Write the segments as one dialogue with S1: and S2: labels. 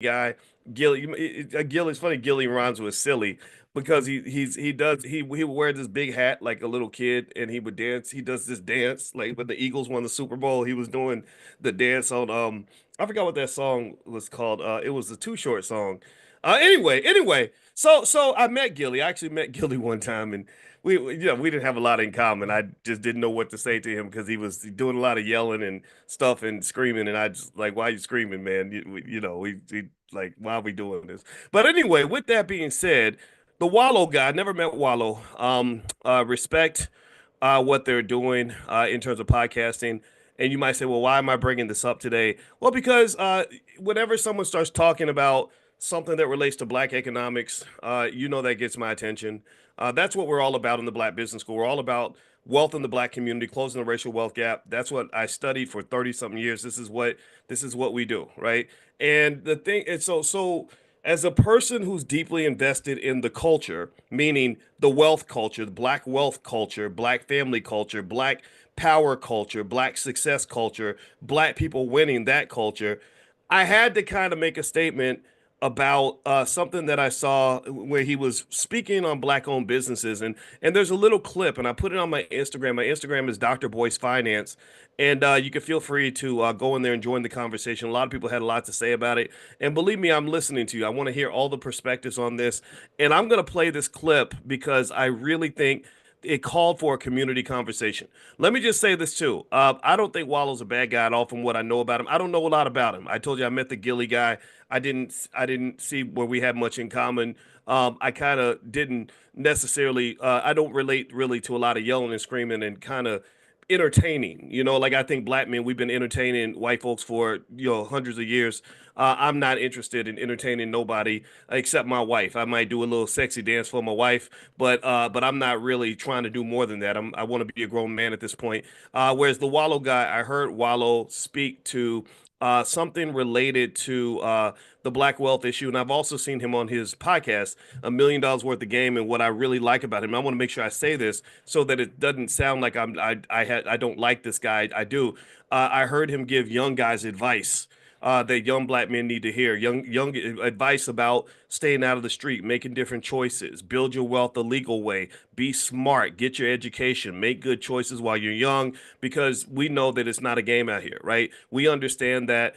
S1: guy. Gilly's funny. Gilly rhymes with silly because he would wear this big hat like a little kid, and he would dance. He does this dance like when the Eagles won the Super Bowl. He was doing the dance on I forgot what that song was called. It was the Too Short song. Anyway, so I met Gilly. I actually met Gilly one time, and we didn't have a lot in common. I just didn't know what to say to him because he was doing a lot of yelling and stuff and screaming, and I just like, why are you screaming, man? We like, why are we doing this? But anyway, with that being said, the Wallow guy, I never met Wallow. Respect what they're doing in terms of podcasting. And you might say, well, why am I bringing this up today? Well, because whenever someone starts talking about something that relates to Black economics, that gets my attention. That's what we're all about in the Black Business School. We're all about wealth in the Black community, closing the racial wealth gap. That's what I studied for 30 something years. This is what we do, right? And the thing is, so as a person who's deeply invested in the culture, meaning the wealth culture, the Black wealth culture, Black family culture, Black power culture, Black success culture, Black people winning that culture, I had to kind of make a statement about something that I saw where he was speaking on Black-owned businesses, and there's a little clip, and I put it on my Instagram. My Instagram is Dr. Boyce Finance, and you can feel free to go in there and join the conversation. A lot of people had a lot to say about it, and believe me, I'm listening to you. I want to hear all the perspectives on this, and I'm going to play this clip because I really think it called for a community conversation. Let me just say this too. I don't think Wallow's a bad guy at all from what I know about him. I don't know a lot about him. I told you I met the Gilly guy. I didn't see where we had much in common. I kind of didn't necessarily I don't relate really to a lot of yelling and screaming and kind of entertaining. Like I think Black men, we've been entertaining white folks for hundreds of years. I'm not interested in entertaining nobody except my wife. I might do a little sexy dance for my wife, but I'm not really trying to do more than that. I want to be a grown man at this point. Whereas the Wallow guy, I heard Wallow speak to something related to the Black wealth issue, and I've also seen him on his podcast, $1 million worth of game. And what I really like about him, I want to make sure I say this so that it doesn't sound like I don't like this guy. I do. I heard him give young guys advice that young Black men need to hear. Young advice about staying out of the street, making different choices, build your wealth the legal way, be smart, get your education, make good choices while you're young, because we know that it's not a game out here, right? We understand that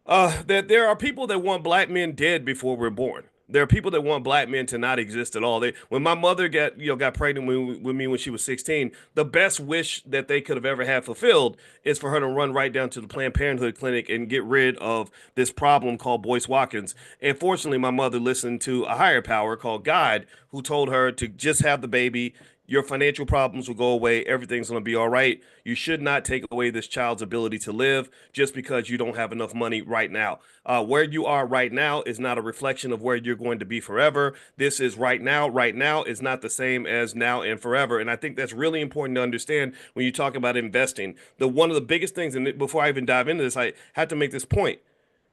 S1: there are people that want Black men dead before we're born. There are people that want Black men to not exist at all. When my mother got pregnant with me when she was 16, the best wish that they could have ever had fulfilled is for her to run right down to the Planned Parenthood clinic and get rid of this problem called Boyce Watkins. And fortunately, my mother listened to a higher power called God, who told her to just have the baby. Your financial problems will go away. Everything's going to be all right. You should not take away this child's ability to live just because you don't have enough money right now. Where you are right now is not a reflection of where you're going to be forever. This is right now. Right now is not the same as now and forever. And I think that's really important to understand when you talk about investing. One of the biggest things, and before I even dive into this, I had to make this point.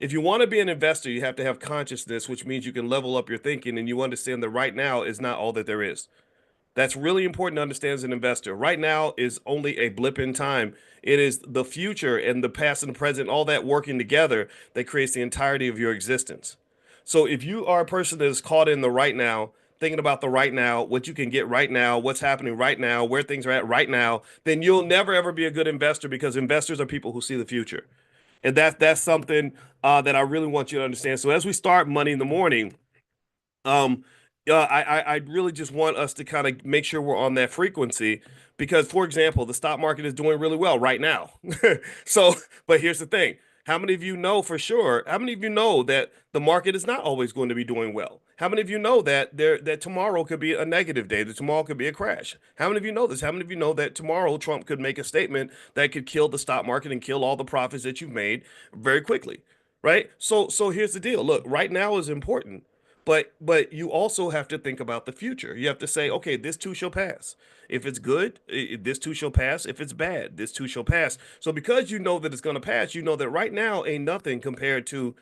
S1: If you want to be an investor, you have to have consciousness, which means you can level up your thinking and you understand that right now is not all that there is. That's really important to understand as an investor. Right now is only a blip in time. It is the future and the past and the present, all that working together that creates the entirety of your existence. So if you are a person that is caught in the right now, thinking about the right now, what you can get right now, what's happening right now, where things are at right now, then you'll never ever be a good investor because investors are people who see the future. And that's something that I really want you to understand. So as we start Money in the Morning, um, I really just want us to kind of make sure we're on that frequency because, for example, the stock market is doing really well right now. So, but here's the thing. How many of you know for sure? How many of you know that the market is not always going to be doing well? How many of you know that tomorrow could be a negative day, that tomorrow could be a crash? How many of you know this? How many of you know that tomorrow Trump could make a statement that could kill the stock market and kill all the profits that you've made very quickly? Right? So here's the deal. Look, right now is important. But you also have to think about the future. You have to say, okay, this too shall pass. If it's good, this too shall pass. If it's bad, this too shall pass. So because you know that it's going to pass, you know that right now ain't nothing compared to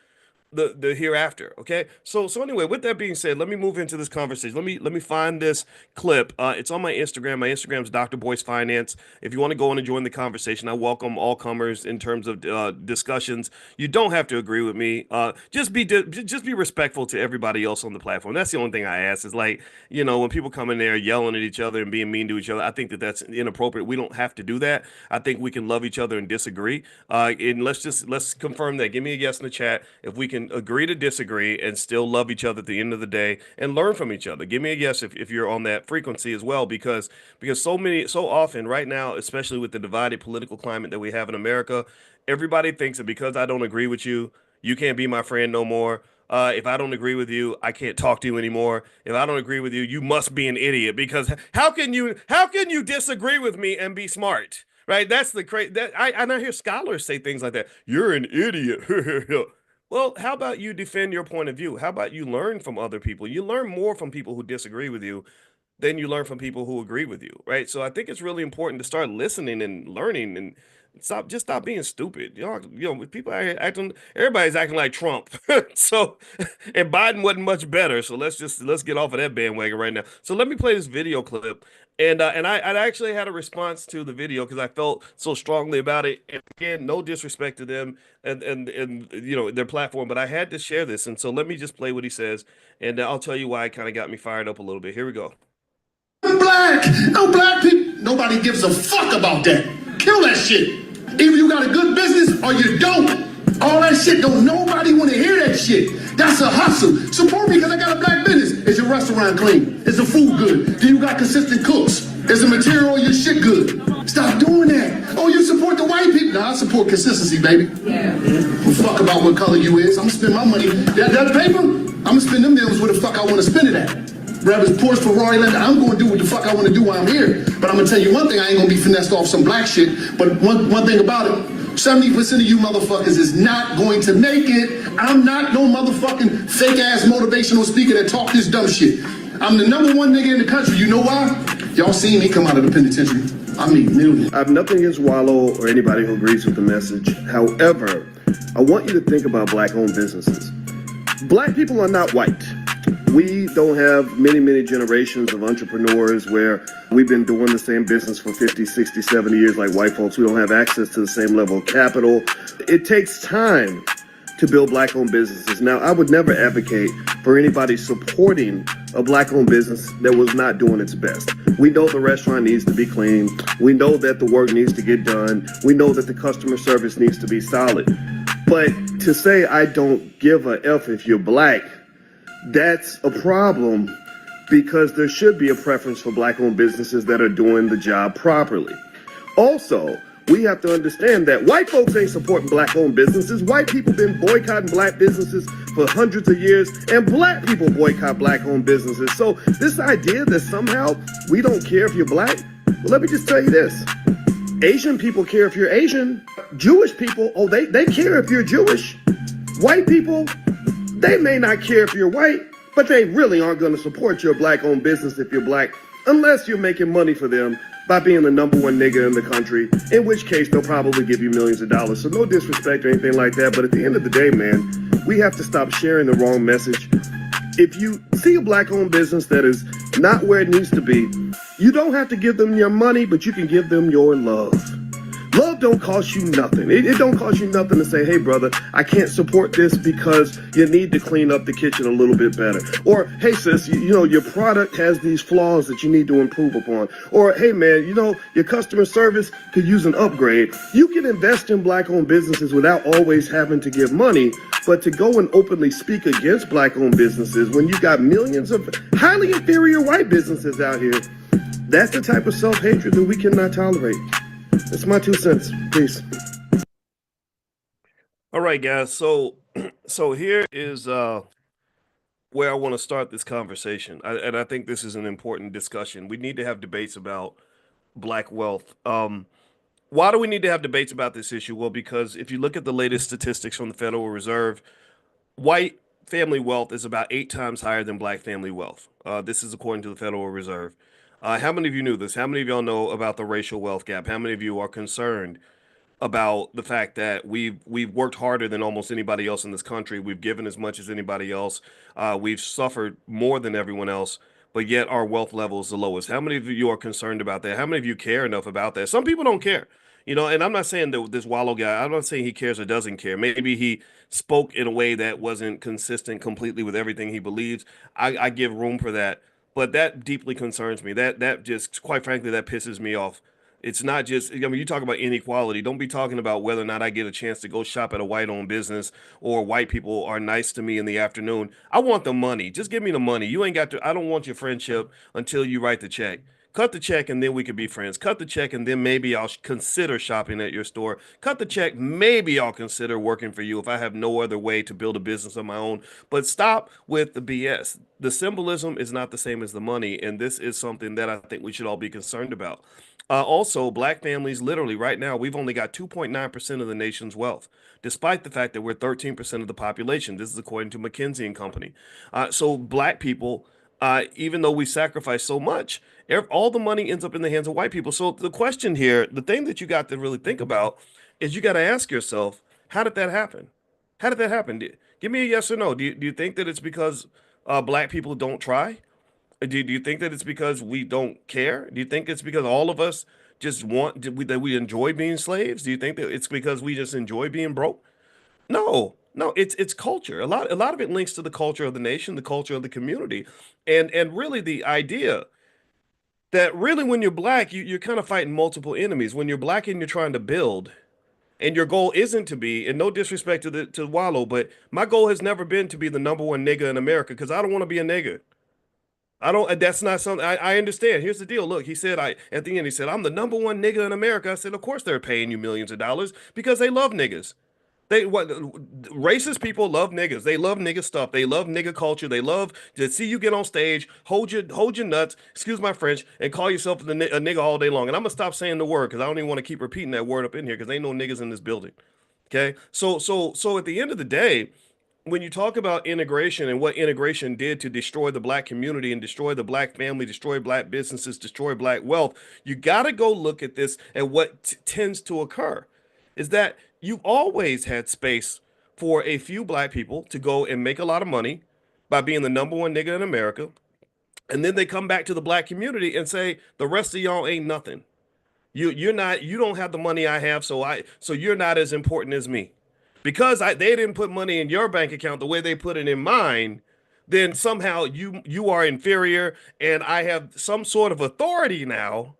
S1: the hereafter. Okay. So anyway, with that being said, let me move into this conversation. Let me find this clip. It's on my Instagram. My Instagram is Dr. Boyce Finance. If you want to go in and join the conversation, I welcome all comers in terms of discussions. You don't have to agree with me. Just be respectful to everybody else on the platform. That's the only thing I ask. Is like, when people come in there yelling at each other and being mean to each other, I think that that's inappropriate. We don't have to do that. I think we can love each other and disagree. And let's confirm that. Give me a yes in the chat if we can agree to disagree and still love each other at the end of the day and learn from each other. Give me a yes if you're on that frequency as well, because so often right now, especially with the divided political climate that we have in America, everybody thinks that because I don't agree with you, you can't be my friend no more. If I don't agree with you, I can't talk to you anymore. If I don't agree with you, you must be an idiot because how can you disagree with me and be smart? Right? That's the crazy that I hear scholars say things like that. You're an idiot. Well, how about you defend your point of view? How about you learn from other people? You learn more from people who disagree with you than you learn from people who agree with you, right? So I think it's really important to start listening and learning and stop being stupid. People are acting, everybody's acting like Trump. So, and Biden wasn't much better. So let's get off of that bandwagon right now. So let me play this video clip. And I actually had a response to the video because I felt so strongly about it. And again, no disrespect to them and their platform, but I had to share this. And so let me just play what he says, and I'll tell you why it kind of got me fired up a little bit. Here we go.
S2: Black. No black people. Nobody gives a fuck about that. Kill that shit. Either you got a good business or you don't. All that shit, don't nobody want to hear that shit. That's a hustle. Support me because I got a black business. Is your restaurant clean? Is the food good? Do you got consistent cooks? Is the material your shit good? Stop doing that. Oh, you support the white people? Nah, I support consistency, baby. Yeah. Fuck about what color you is. I'm gonna spend my money. That paper, I'm gonna spend them deals where the fuck I want to spend it at. Whether it's Porsche, Ferrari, Land, I'm going to do what the fuck I want to do while I'm here. But I'm going to tell you one thing, I ain't going to be finessed off some black shit. But one thing about it, 70% of you motherfuckers is not going to make it. I'm not no motherfucking fake-ass motivational speaker that talk this dumb shit. I'm the #1 nigga in the country. You know why? Y'all seen me come out of the penitentiary. I mean, millions.
S3: I have nothing against Wallo or anybody who agrees with the message. However, I want you to think about black-owned businesses. Black people are not white. We don't have many generations of entrepreneurs where we've been doing the same business for 50, 60, 70 years like white folks. We don't have access to the same level of capital. It takes time to build black-owned businesses. Now, I would never advocate for anybody supporting a black-owned business that was not doing its best. We know the restaurant needs to be clean. We know that the work needs to get done. We know that the customer service needs to be solid. But to say I don't give a F if you're black, that's a problem because there should be a preference for black-owned businesses that are doing the job properly. Also, we have to understand that white folks ain't supporting black-owned businesses. White people been boycotting black businesses for hundreds of years, and black people boycott black-owned businesses. So this idea that somehow we don't care if you're black, well, let me just tell you this. Asian people care if you're Asian. Jewish people, they care if you're Jewish. White people, they may not care if you're white, but they really aren't going to support your black-owned business if you're black, unless you're making money for them by being the #1 nigga in the country, in which case they'll probably give you millions of dollars. So no disrespect or anything like that, but at the end of the day, man, we have to stop sharing the wrong message. If you see a black-owned business that is not where it needs to be, you don't have to give them your money, but you can give them your love. Love don't cost you nothing. It don't cost you nothing to say, hey, brother, I can't support this because you need to clean up the kitchen a little bit better. Or, hey, sis, your product has these flaws that you need to improve upon. Or, hey, man, your customer service could use an upgrade. You can invest in black-owned businesses without always having to give money, but to go and openly speak against black-owned businesses when you got millions of highly inferior white businesses out here, that's the type of self-hatred that we cannot tolerate. That's my 2 cents. Peace.
S1: All right, guys. So here is where I want to start this conversation. And I think this is an important discussion. We need to have debates about black wealth. Why do we need to have debates about this issue? Well, because if you look at the latest statistics from the Federal Reserve, white family wealth is about 8 times higher than black family wealth. This is according to the Federal Reserve. How many of you knew this? How many of y'all know about the racial wealth gap? How many of you are concerned about the fact that we've worked harder than almost anybody else in this country. We've given as much as anybody else. We've suffered more than everyone else, but yet our wealth level is the lowest. How many of you are concerned about that? How many of you care enough about that? Some people don't care. And I'm not saying that this Wallow guy, I'm not saying he cares or doesn't care. Maybe he spoke in a way that wasn't consistent completely with everything he believes. I give room for that, but that deeply concerns me. That just, quite frankly, that pisses me off. It's not just, I mean, you talk about inequality. Don't be talking about whether or not I get a chance to go shop at a white-owned business or white people are nice to me in the afternoon. I want the money. Just give me the money. You ain't got to, I don't want your friendship until you write the check. Cut the check and then we could be friends. Cut the check and then maybe I'll consider shopping at your store. Cut the check, maybe I'll consider working for you if I have no other way to build a business of my own. But stop with the BS. The symbolism is not the same as the money, and this is something that I think we should all be concerned about. Also, black families, literally right now, we've only got 2.9% of the nation's wealth, despite the fact that we're 13% of the population. This is according to McKinsey and Company. So, black people, even though we sacrifice so much, all the money ends up in the hands of white people. So, the question here, the thing that you got to really think about is you got to ask yourself, how did that happen? How did that happen? Give me a yes or no. Do you think that it's because black people don't try? Do you think that it's because we don't care? Do you think it's because all of us just that we enjoy being slaves? Do you think that it's because we just enjoy being broke? No, no, it's culture. A lot of it links to the culture of the nation, the culture of the community, and really the idea that really when you're black, you're kind of fighting multiple enemies. When you're black and you're trying to build, and your goal isn't to be, and no disrespect to Wallow, but my goal has never been to be the number one nigga in America because I don't want to be a nigga. I don't. That's not something. I understand. Here's the deal. Look, he said. At the end, he said, "I'm the number one nigga in America." I said, "Of course they're paying you millions of dollars because they love niggas. They what racist people love niggas. They love nigga stuff. They love nigga culture. They love to see you get on stage, hold your nuts. Excuse my French, and call yourself a nigga all day long. And I'm gonna stop saying the word because I don't even want to keep repeating that word up in here because ain't no niggas in this building. Okay. So at the end of the day, when you talk about integration and what integration did to destroy the black community and destroy the black family, destroy black businesses, destroy black wealth, you got to go look at this and what tends to occur is that you've always had space for a few black people to go and make a lot of money by being the number one nigga in America. And then they come back to the black community and say, the rest of y'all ain't nothing. You don't have the money I have, so you're not as important as me. Because they didn't put money in your bank account the way they put it in mine, then somehow you are inferior and I have some sort of authority now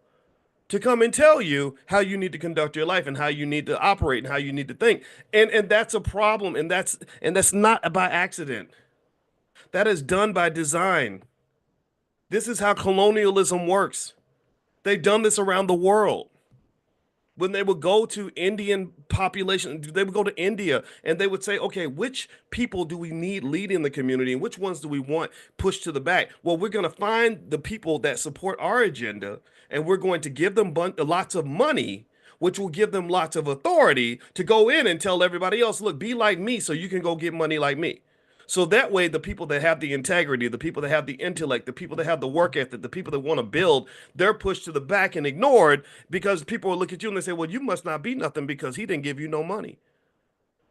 S1: to come and tell you how you need to conduct your life and how you need to operate and how you need to think. And that's a problem and that's not by accident. That is done by design. This is how colonialism works. They've done this around the world. When they would go to Indian population, they would go to India and they would say, okay, which people do we need leading the community and which ones do we want pushed to the back? Well, we're going to find the people that support our agenda and we're going to give them lots of money, which will give them lots of authority to go in and tell everybody else, look, be like me so you can go get money like me. So that way, the people that have the integrity, the people that have the intellect, the people that have the work ethic, the people that want to build, they're pushed to the back and ignored because people will look at you and they say, "Well, you must not be nothing because he didn't give you no money."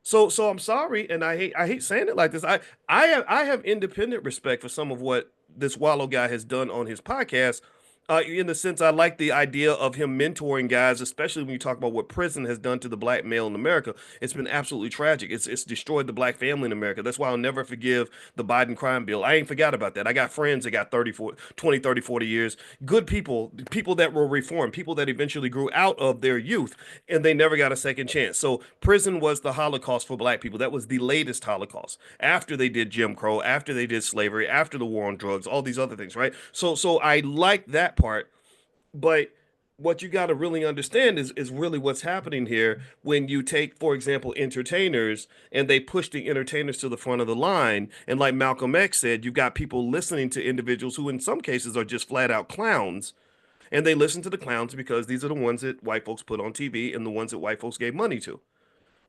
S1: So I'm sorry, and I hate saying it like this. I have independent respect for some of what this Wallow guy has done on his podcast. In the sense, I like the idea of him mentoring guys, especially when you talk about what prison has done to the black male in America. It's been absolutely tragic. It's destroyed the black family in America. That's why I'll never forgive the Biden crime bill. I ain't forgot about that. I got friends that got 20, 30, 40 years. Good people, people that were reformed, people that eventually grew out of their youth, and they never got a second chance. So prison was the Holocaust for black people. That was the latest Holocaust. After they did Jim Crow, after they did slavery, after the war on drugs, all these other things, right? So I like that part, but what you got to really understand is really what's happening here when you take, for example, entertainers and they push the entertainers to the front of the line. And like Malcolm X said, you've got people listening to individuals who in some cases are just flat out clowns. And they listen to the clowns because these are the ones that white folks put on TV and the ones that white folks gave money to.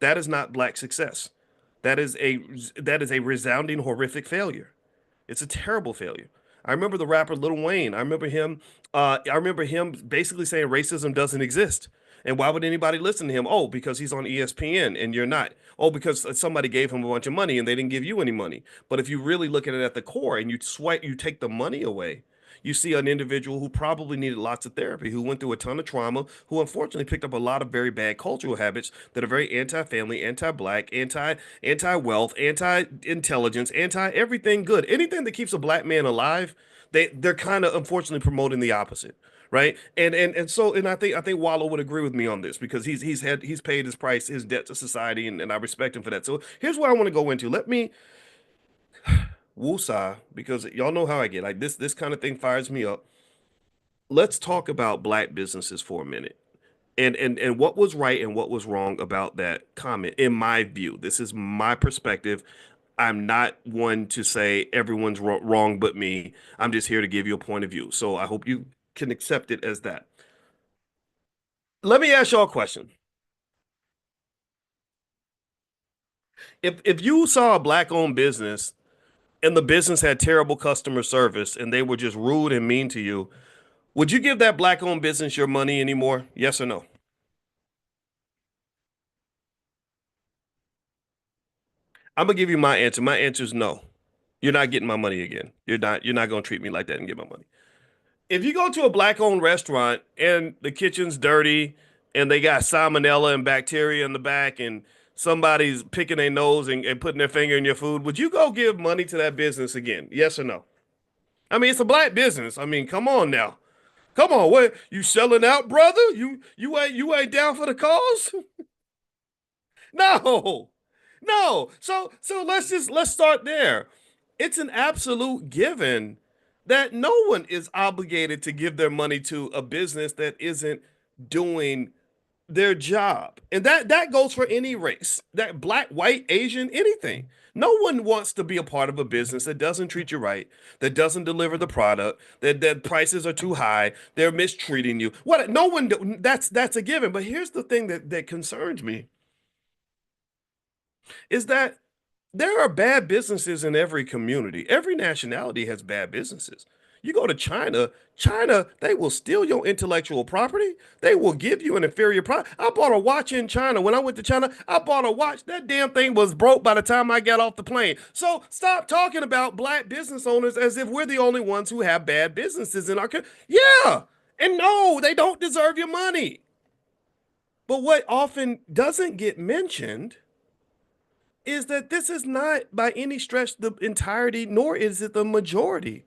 S1: That is not black success. That is a resounding horrific failure. It's a terrible failure. I remember the rapper Lil Wayne. I remember him basically saying racism doesn't exist. And why would anybody listen to him? Oh, because he's on ESPN and you're not. Oh, because somebody gave him a bunch of money and they didn't give you any money. But if you really look at it at the core and you take the money away, you see an individual who probably needed lots of therapy, who went through a ton of trauma, who unfortunately picked up a lot of very bad cultural habits that are very anti-family, anti-black, anti-wealth, anti-intelligence, anti-everything good. Anything that keeps a black man alive, they're kind of unfortunately promoting the opposite. Right. And I think Wallo would agree with me on this because he's paid his price, his debt to society, and I respect him for that. So here's where I want to go into. Let me woosah, because y'all know how I get. Like this kind of thing fires me up. Let's talk about black businesses for a minute. And what was right and what was wrong about that comment, in my view. This is my perspective. I'm not one to say everyone's wrong but me. I'm just here to give you a point of view. So I hope you can accept it as that. Let me ask y'all a question. If you saw a black owned business and the business had terrible customer service and they were just rude and mean to you, would you give that black owned business your money anymore? Yes or no? I'm gonna give you my answer. My answer is no. You're not getting my money again. You're not gonna treat me like that and get my money. If you go to a black owned restaurant and the kitchen's dirty and they got salmonella and bacteria in the back and somebody's picking their nose and putting their finger in your food, would you go give money to that business again? Yes or no? I mean, it's a black business. I mean, come on now. Come on, what you selling out, brother? You ain't down for the cause? No, no. So let's start there. It's an absolute given that no one is obligated to give their money to a business that isn't doing their job. And that goes for any race. That black, white, Asian, anything. No one wants to be a part of a business that doesn't treat you right, that doesn't deliver the product, that prices are too high, they're mistreating you. What no one that's a given. But here's the thing that concerns me is that there are bad businesses in every community. Every nationality has bad businesses. You go to China, they will steal your intellectual property. They will give you an inferior product. I bought a watch in China. When I went to China, I bought a watch. That damn thing was broke by the time I got off the plane. So stop talking about black business owners as if we're the only ones who have bad businesses in our country. Yeah. And no, they don't deserve your money. But what often doesn't get mentioned is that this is not by any stretch the entirety, nor is it the majority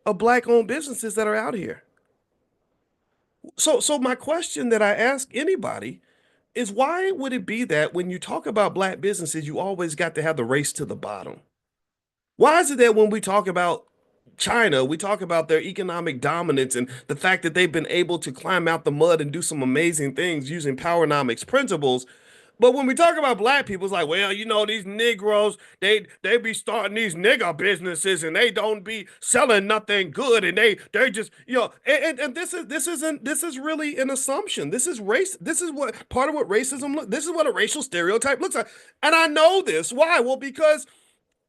S1: of black owned businesses that are out here. So my question that I ask anybody is why would it be that when you talk about black businesses, you always got to have the race to the bottom? Why is it that when we talk about China, we talk about their economic dominance and the fact that they've been able to climb out the mud and do some amazing things using powernomics principles. But when we talk about black people, it's like, well, these Negroes, they be starting these nigger businesses and they don't be selling nothing good and they just, and this is really an assumption. This is race. This is what part of what racism look. This is what a racial stereotype looks like. And I know this. Why? Well, because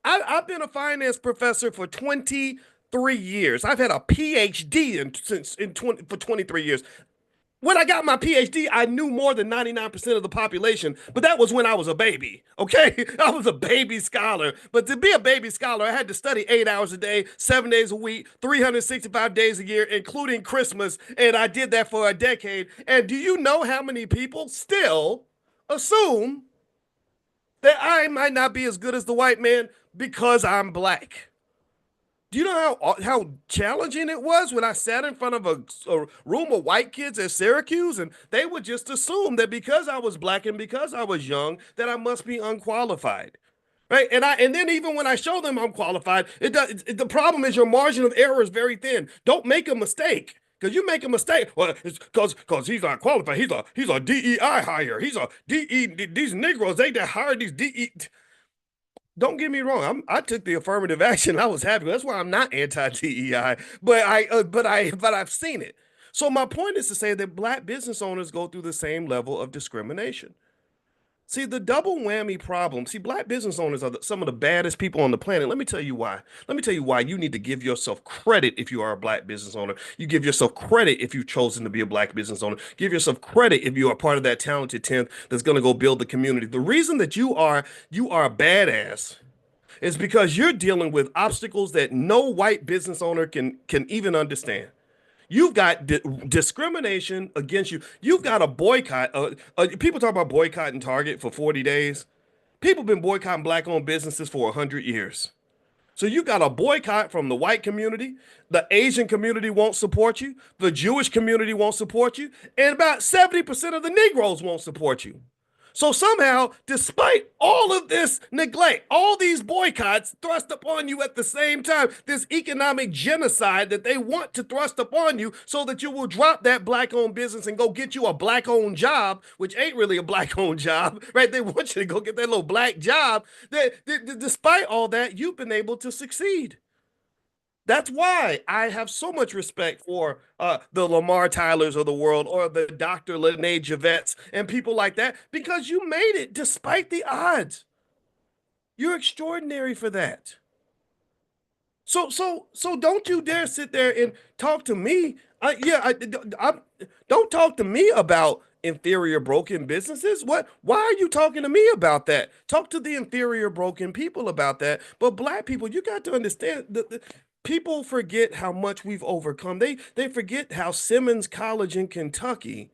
S1: I've been a finance professor for 23 years. I've had a PhD for 23 years. When I got my PhD, I knew more than 99% of the population, but that was when I was a baby, okay? I was a baby scholar. But to be a baby scholar, I had to study 8 hours a day, 7 days a week, 365 days a year, including Christmas. And I did that for a decade. And do you know how many people still assume that I might not be as good as the white man because I'm black? Do you know how challenging it was when I sat in front of a room of white kids at Syracuse and they would just assume that because I was black and because I was young that I must be unqualified, right? And then even when I show them I'm qualified, the problem is your margin of error is very thin. Don't make a mistake. Because you make a mistake, well, it's because he's not qualified. He's a DEI hire. He's a DE. These Negroes they hired these DE. Don't get me wrong. I took the affirmative action. I was happy. That's why I'm not anti DEI. But I've seen it. So my point is to say that black business owners go through the same level of discrimination. See, the double whammy problem. See, black business owners are some of the baddest people on the planet. Let me tell you why. Let me tell you why you need to give yourself credit if you are a black business owner. You give yourself credit if you've chosen to be a black business owner. Give yourself credit if you are part of that talented 10th that's going to go build the community. The reason that you are a badass is because you're dealing with obstacles that no white business owner can even understand. You've got discrimination against you. You've got a boycott. People talk about boycotting Target for 40 days. People have been boycotting black-owned businesses for 100 years. So you got a boycott from the white community. The Asian community won't support you. The Jewish community won't support you. And about 70% of the Negroes won't support you. So somehow, despite all of this neglect, all these boycotts thrust upon you at the same time, this economic genocide that they want to thrust upon you so that you will drop that black-owned business and go get you a black-owned job, which ain't really a black-owned job, right? They want you to go get that little black job. Despite all that, you've been able to succeed. That's why I have so much respect for the Lamar Tylers of the world or the Dr. Lene Javets and people like that because you made it despite the odds. You're extraordinary for that. So don't you dare sit there and talk to me. Don't talk to me about inferior broken businesses. What? Why are you talking to me about that? Talk to the inferior broken people about that. But black people, you got to understand that people forget how much we've overcome. They forget how Simmons College in Kentucky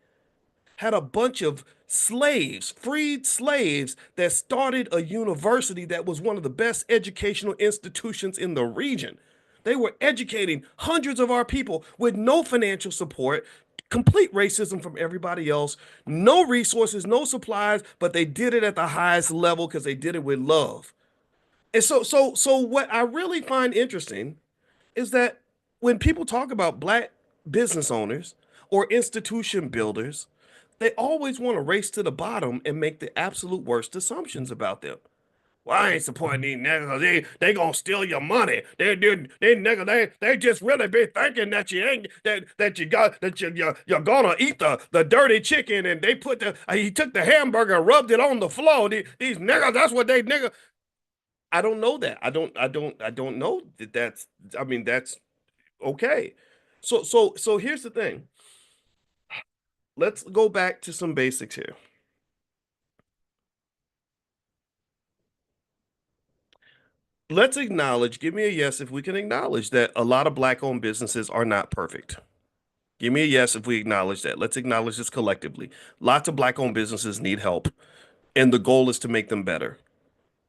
S1: had a bunch of slaves, freed slaves, that started a university that was one of the best educational institutions in the region. They were educating hundreds of our people with no financial support, complete racism from everybody else, no resources, no supplies, but they did it at the highest level because they did it with love. And so what I really find interesting is that when people talk about black business owners or institution builders, they always want to race to the bottom and make the absolute worst assumptions about them. Well, I ain't supporting these niggas. They gonna steal your money. They niggas, they just really be thinking that you ain't that you got that you're gonna eat the dirty chicken and they put the he took the hamburger and rubbed it on the floor. These niggas, that's what they nigga. I don't know that. I don't know that that's I mean that's okay. So here's the thing. Let's go back to some basics here. Let's acknowledge, give me a yes if we can acknowledge that a lot of black owned businesses are not perfect. Give me a yes if we acknowledge that. Let's acknowledge this collectively. Lots of black owned businesses need help, and the goal is to make them better.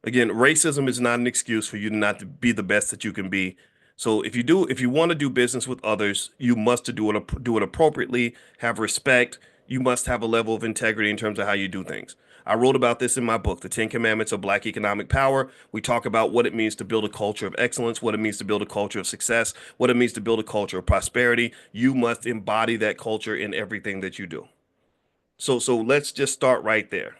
S1: Again, racism is not an excuse for you to not to be the best that you can be. So if you want to do business with others, you must to do it appropriately, have respect. You must have a level of integrity in terms of how you do things. I wrote about this in my book, The 10 Commandments of Black Economic Power. We talk about what it means to build a culture of excellence, what it means to build a culture of success, what it means to build a culture of prosperity. You must embody that culture in everything that you do. So let's just start right there.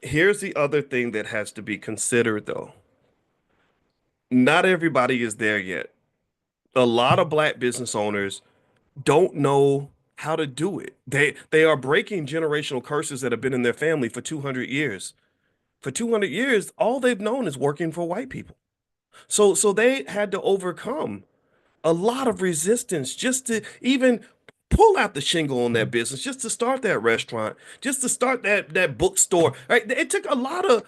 S1: Here's the other thing that has to be considered, though. Not everybody is there yet. A lot of black business owners don't know how to do it. They are breaking generational curses that have been in their family for 200 years. For 200 years, all they've known is working for white people. So they had to overcome a lot of resistance just to even pull out the shingle on that business, just to start that restaurant, just to start that bookstore. Right? It took a lot of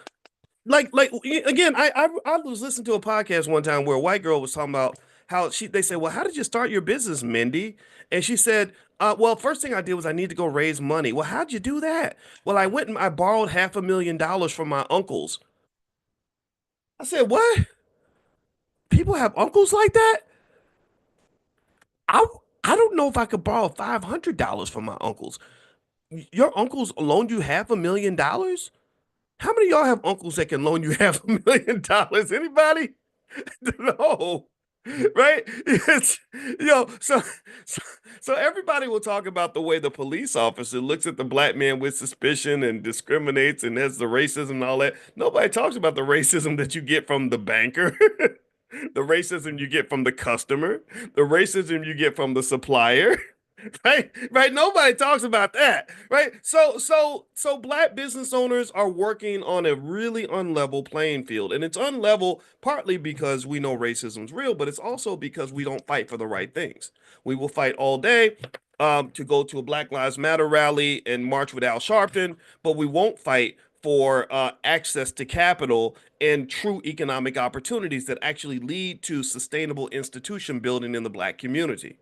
S1: like again, I was listening to a podcast one time where a white girl was talking about how they said, well, how did you start your business, Mindy? And she said, well, first thing I did was I need to go raise money. Well, how'd you do that? Well, I went and I borrowed $500,000 from my uncles. I said, what? People have uncles like that? I I don't know if I could borrow $500 from my uncles. Your uncles loaned you $500,000? How many of y'all have uncles that can loan you $500,000? Anybody? No, right? It's, so so everybody will talk about the way the police officer looks at the black man with suspicion and discriminates and has the racism and all that. Nobody talks about the racism that you get from the banker, the racism you get from the customer, the racism you get from the supplier. Right, right. Nobody talks about that, right? So black business owners are working on a really unlevel playing field, and it's unlevel partly because we know racism's real, but it's also because we don't fight for the right things. We will fight all day to go to a Black Lives Matter rally and march with Al Sharpton, but we won't fight for access to capital and true economic opportunities that actually lead to sustainable institution building in the black community.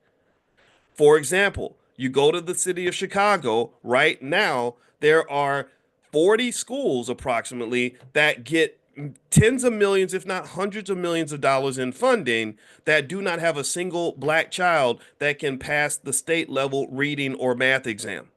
S1: For example, you go to the city of Chicago right now, there are 40 schools approximately that get tens of millions, if not hundreds of millions of dollars in funding that do not have a single black child that can pass the state level reading or math exam.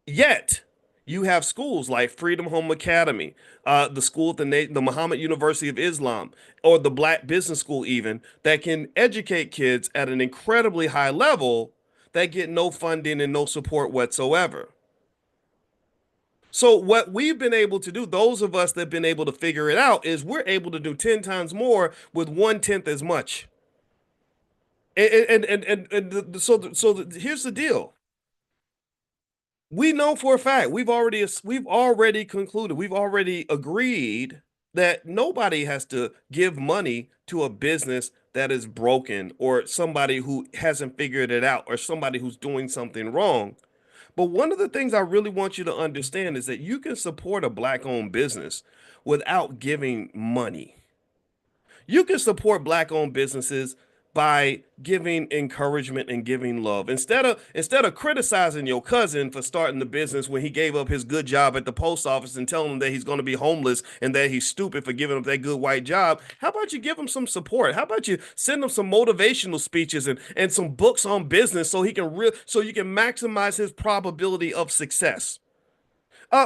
S1: Yet, you have schools like Freedom Home Academy, the school at the Muhammad University of Islam, or the Black Business School, even that can educate kids at an incredibly high level that get no funding and no support whatsoever. So, what we've been able to do, those of us that have been able to figure it out, is we're able to do 10 times more with one tenth as much. Here's the deal. We know for a fact we've already concluded, we've already agreed that nobody has to give money to a business that is broken or somebody who hasn't figured it out or somebody who's doing something wrong. But one of the things I really want you to understand is that you can support a black owned business without giving money. You can support black owned businesses by giving encouragement and giving love. Instead of criticizing your cousin for starting the business when he gave up his good job at the post office and telling him that he's going to be homeless and that he's stupid for giving up that good white job, how about you give him some support? How about you send him some motivational speeches and some books on business so you can maximize his probability of success?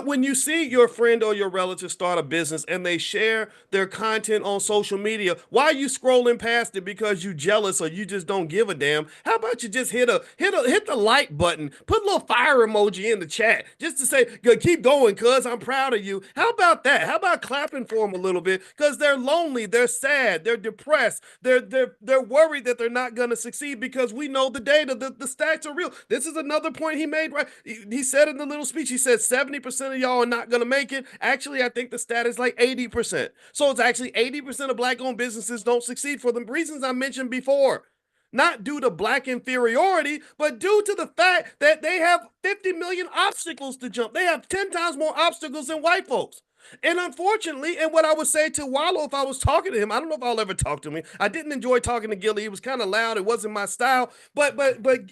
S1: When you see your friend or your relative start a business and they share their content on social media, why are you scrolling past it because you jealous or you just don't give a damn? How about you just hit the like button, put a little fire emoji in the chat just to say, keep going, cuz I'm proud of you. How about that? How about clapping for them a little bit? Because they're lonely, they're sad, they're depressed, they're worried that they're not gonna succeed because we know the data, the stats are real. This is another point he made, right? He said in the little speech, he said 70% of y'all are not going to make it. Actually, I think the stat is like 80%. So it's actually 80% of black owned businesses don't succeed for the reasons I mentioned before. Not due to black inferiority, but due to the fact that they have 50 million obstacles to jump. They have 10 times more obstacles than white folks. And unfortunately, and what I would say to Wallo if I was talking to him, I don't know if I'll ever talk to him. I didn't enjoy talking to Gilly. He was kind of loud. It wasn't my style. But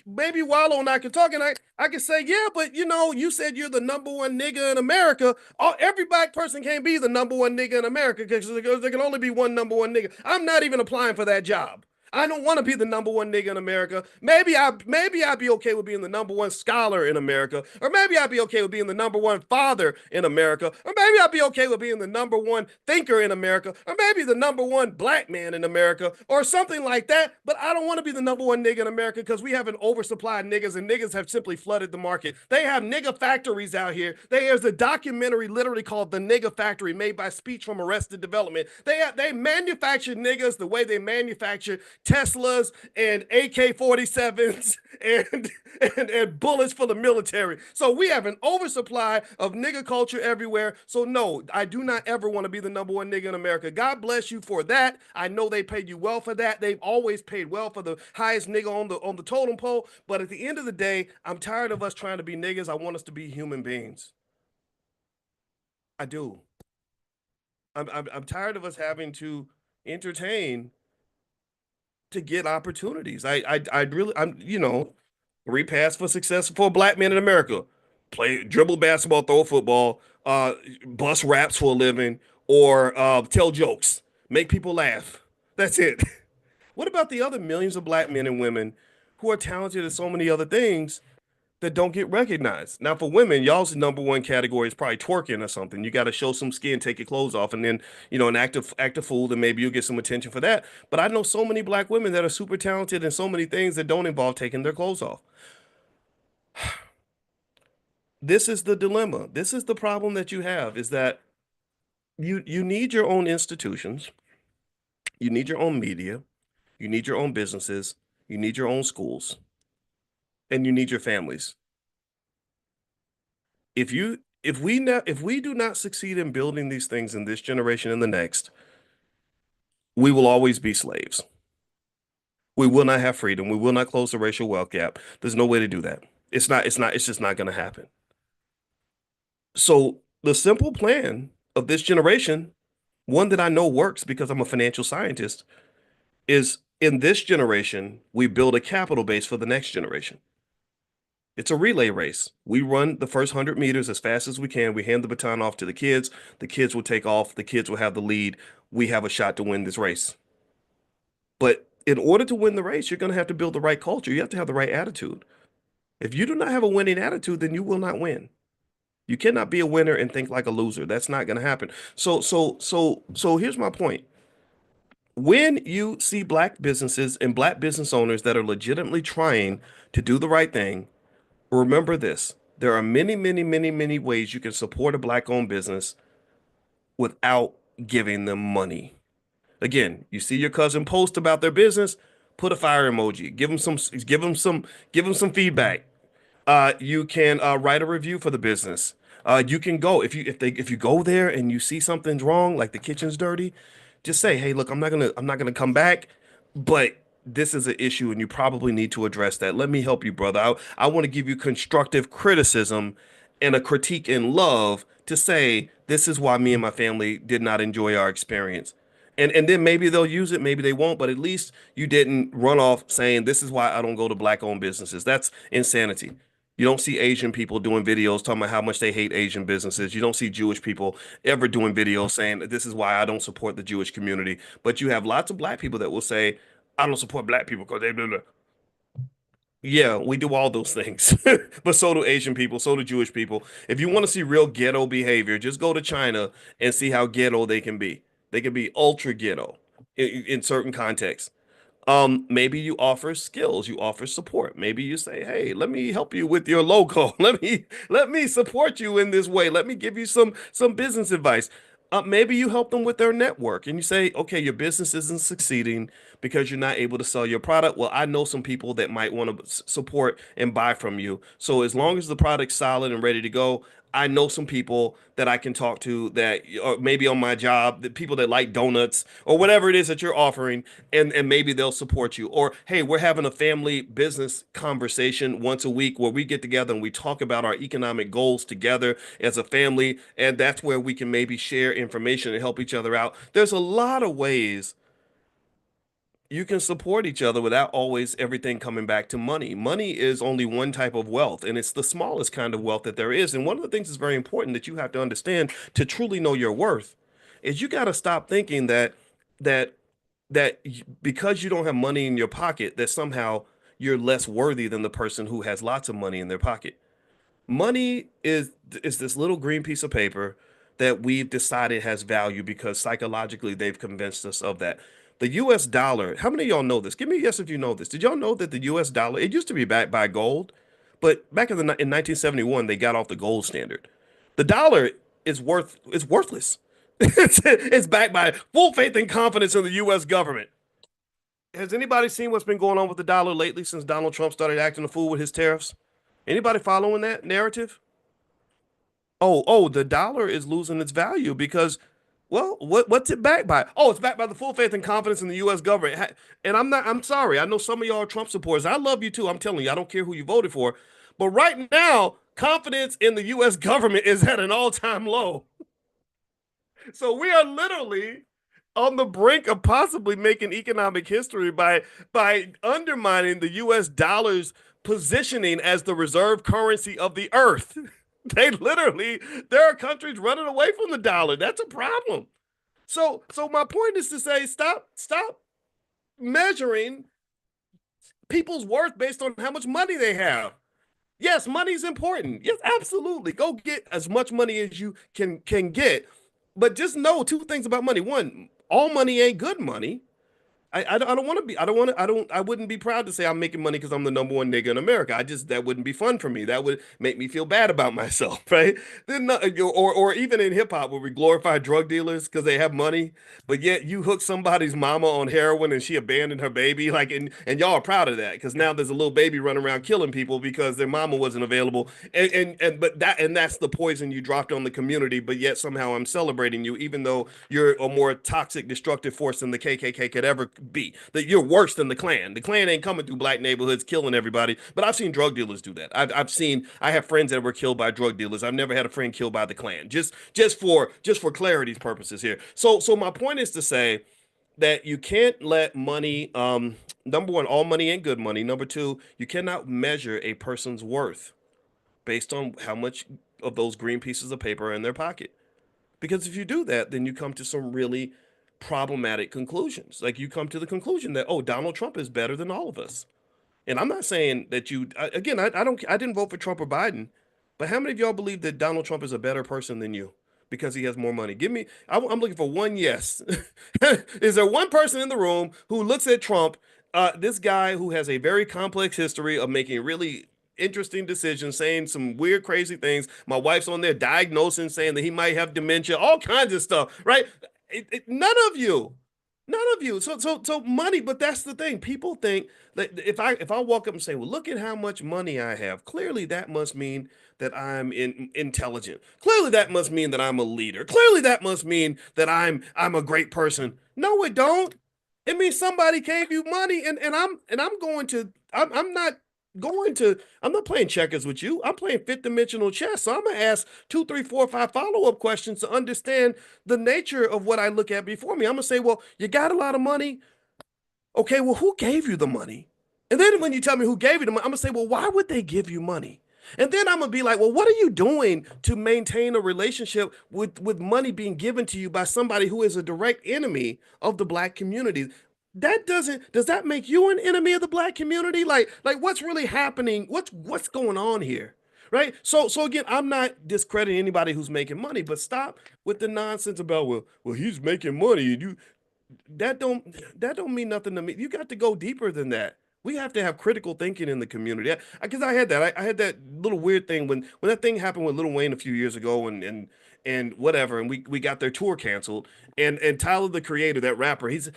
S1: maybe Wallo and I can talk, and I can say, yeah, but you said you're the number one nigga in America. Every black person can't be the number one nigga in America because there can only be one number one nigga. I'm not even applying for that job. I don't want to be the number one nigga in America. Maybe I'd be okay with being the number one scholar in America, or maybe I'd be okay with being the number one father in America, or maybe I'd be okay with being the number one thinker in America, or maybe the number one black man in America, or something like that. But I don't want to be the number one nigga in America because we have an oversupply of niggas, and niggas have simply flooded the market. They have nigga factories out here. There's a documentary literally called The Nigga Factory, made by Speech from Arrested Development. They manufacture niggas the way they manufacture Teslas and AK-47s and bullets for the military. So we have an oversupply of nigga culture everywhere. So no, I do not ever want to be the number one nigga in America. God bless you for that. I know they paid you well for that. They've always paid well for the highest nigga on the totem pole. But at the end of the day, I'm tired of us trying to be niggas. I want us to be human beings. I do. I'm tired of us having to entertain to get opportunities. I really repass for success for a black man in America. Play dribble basketball, throw a football, bust raps for a living, or tell jokes, make people laugh. That's it. What about the other millions of black men and women who are talented at so many other things that don't get recognized? Now, for women, y'all's number one category is probably twerking or something. You got to show some skin, take your clothes off, and then an act a fool, and maybe you'll get some attention for that. But I know so many black women that are super talented in so many things that don't involve taking their clothes off. This is the dilemma. This is the problem that you have is that you need your own institutions, you need your own media, you need your own businesses, you need your own schools. and you need your families. If we do not succeed in building these things in this generation and the next, we will always be slaves. We will not have freedom. We will not close the racial wealth gap. There's no way to do that. It's just not going to happen. So the simple plan of this generation, one that I know works because I'm a financial scientist, is in this generation, we build a capital base for the next generation. It's a relay race. We run the first 100 meters as fast as we can. We hand the baton off to the kids. The kids will take off. The kids will have the lead. We have a shot to win this race. But in order to win the race, you're going to have to build the right culture. You have to have the right attitude. If you do not have a winning attitude, then you will not win. You cannot be a winner and think like a loser. That's not going to happen. So here's my point. When you see black businesses and black business owners that are legitimately trying to do the right thing, remember this. There are many, many, many, many ways you can support a black-owned business without giving them money. Again, you see your cousin post about their business, put a fire emoji. Give them some feedback. You can write a review for the business. You can go if you go there and you see something's wrong, like the kitchen's dirty, just say, "Hey, look, I'm not gonna come back, but this is an issue and you probably need to address that. Let me help you, brother. I want to give you constructive criticism and a critique in love to say this is why me and my family did not enjoy our experience." And then maybe they'll use it, maybe they won't, but at least you didn't run off saying this is why I don't go to black owned businesses. That's insanity. You don't see Asian people doing videos talking about how much they hate Asian businesses. You don't see Jewish people ever doing videos saying this is why I don't support the Jewish community. But you have lots of black people that will say, I don't support black people because they blah, blah. Yeah, we do all those things. But so do Asian people, so do Jewish people. If you want to see real ghetto behavior, just go to China and see how ghetto they can be. They can be ultra ghetto in certain contexts. Maybe you offer skills, you offer support. Maybe you say, "Hey, let me help you with your logo. Let me support you in this way. Let me give you some business advice." Maybe you help them with their network and you say, "Okay, your business isn't succeeding because you're not able to sell your product. Well, I know some people that might want to support and buy from you. So as long as the product's solid and ready to go, I know some people that I can talk to that or maybe on my job, the people that like donuts or whatever it is that you're offering, and maybe they'll support you. Or hey, we're having a family business conversation once a week where we get together and we talk about our economic goals together as a family, and that's where we can maybe share information and help each other out." There's a lot of ways you can support each other without always everything coming back to money. Money is only one type of wealth, and it's the smallest kind of wealth that there is. And one of the things that's very important that you have to understand to truly know your worth is you got to stop thinking that because you don't have money in your pocket, that somehow you're less worthy than the person who has lots of money in their pocket. Money is this little green piece of paper that we've decided has value because psychologically they've convinced us of that. The US dollar, how many of y'all know this? Give me a yes if you know this. Did y'all know that the US dollar, it used to be backed by gold, but back in 1971 they got off the gold standard. The dollar is worthless. It's backed by full faith and confidence in the US government. Has anybody seen what's been going on with the dollar lately since Donald Trump started acting a fool with his tariffs? Anybody following that narrative? Oh, the dollar is losing its value because, well, what's it backed by? Oh, it's backed by the full faith and confidence in the U.S. government. And I'm sorry. I know some of y'all are Trump supporters. I love you too. I'm telling you, I don't care who you voted for. But right now, confidence in the U.S. government is at an all-time low. So we are literally on the brink of possibly making economic history by undermining the US dollar's positioning as the reserve currency of the earth. They literally there are countries running away from the dollar. That's a problem. So my point is to say stop measuring people's worth based on how much money they have. Yes, money is important. Yes, absolutely. Go get as much money as you can get. But just know two things about money. One, all money ain't good money. I don't want to be I don't want to I wouldn't be proud to say I'm making money because I'm the number one nigga in America. I just that wouldn't be fun for me. That would make me feel bad about myself, right? Then or even in hip hop where we glorify drug dealers because they have money, but yet you hook somebody's mama on heroin and she abandoned her baby, like and y'all are proud of that because now there's a little baby running around killing people because their mama wasn't available. And but that's the poison you dropped on the community, but yet somehow I'm celebrating you, even though you're a more toxic, destructive force than the KKK could ever be. That you're worse than the Klan. The Klan ain't coming through black neighborhoods killing everybody, but I've seen drug dealers do that. I have friends that were killed by drug dealers. I've never had a friend killed by the Klan. Just for clarity's purposes here. So my point is to say that you can't let money number one, all money ain't good money. Number two, you cannot measure a person's worth based on how much of those green pieces of paper are in their pocket. Because if you do that, then you come to some really problematic conclusions. Like you come to the conclusion that, oh, Donald Trump is better than all of us. And I'm not saying that again, I didn't vote for Trump or Biden, but how many of y'all believe that Donald Trump is a better person than you because he has more money? I'm looking for one yes. Is there one person in the room who looks at Trump, this guy who has a very complex history of making really interesting decisions, saying some weird, crazy things? My wife's on there diagnosing, saying that he might have dementia, all kinds of stuff, right? None of you. None of you. So money, but that's the thing. People think that if I walk up and say, "Well, look at how much money I have," clearly that must mean that I'm intelligent. Clearly that must mean that I'm a leader. Clearly that must mean that I'm a great person. No, it don't. It means somebody gave you money, and I'm going to I'm not going to I'm not playing checkers with you. I'm playing fifth dimensional chess. So I'm gonna ask two, three, four, five follow-up questions to understand the nature of what I look at before me. I'm gonna say, well, you got a lot of money. Okay, well, who gave you the money? And then when you tell me who gave you the money, I'm gonna say, well, why would they give you money? And then I'm gonna be like, well, what are you doing to maintain a relationship with money being given to you by somebody who is a direct enemy of the black community? Does that make you an enemy of the black community? Like what's really happening? What's going on here? Right? So again, I'm not discrediting anybody who's making money, but stop with the nonsense about well he's making money and you that don't mean nothing to me. You got to go deeper than that. We have to have critical thinking in the community. Because I had that. I had that little weird thing when that thing happened with Lil Wayne a few years ago and whatever, and we got their tour canceled. And Tyler the Creator, that rapper, he's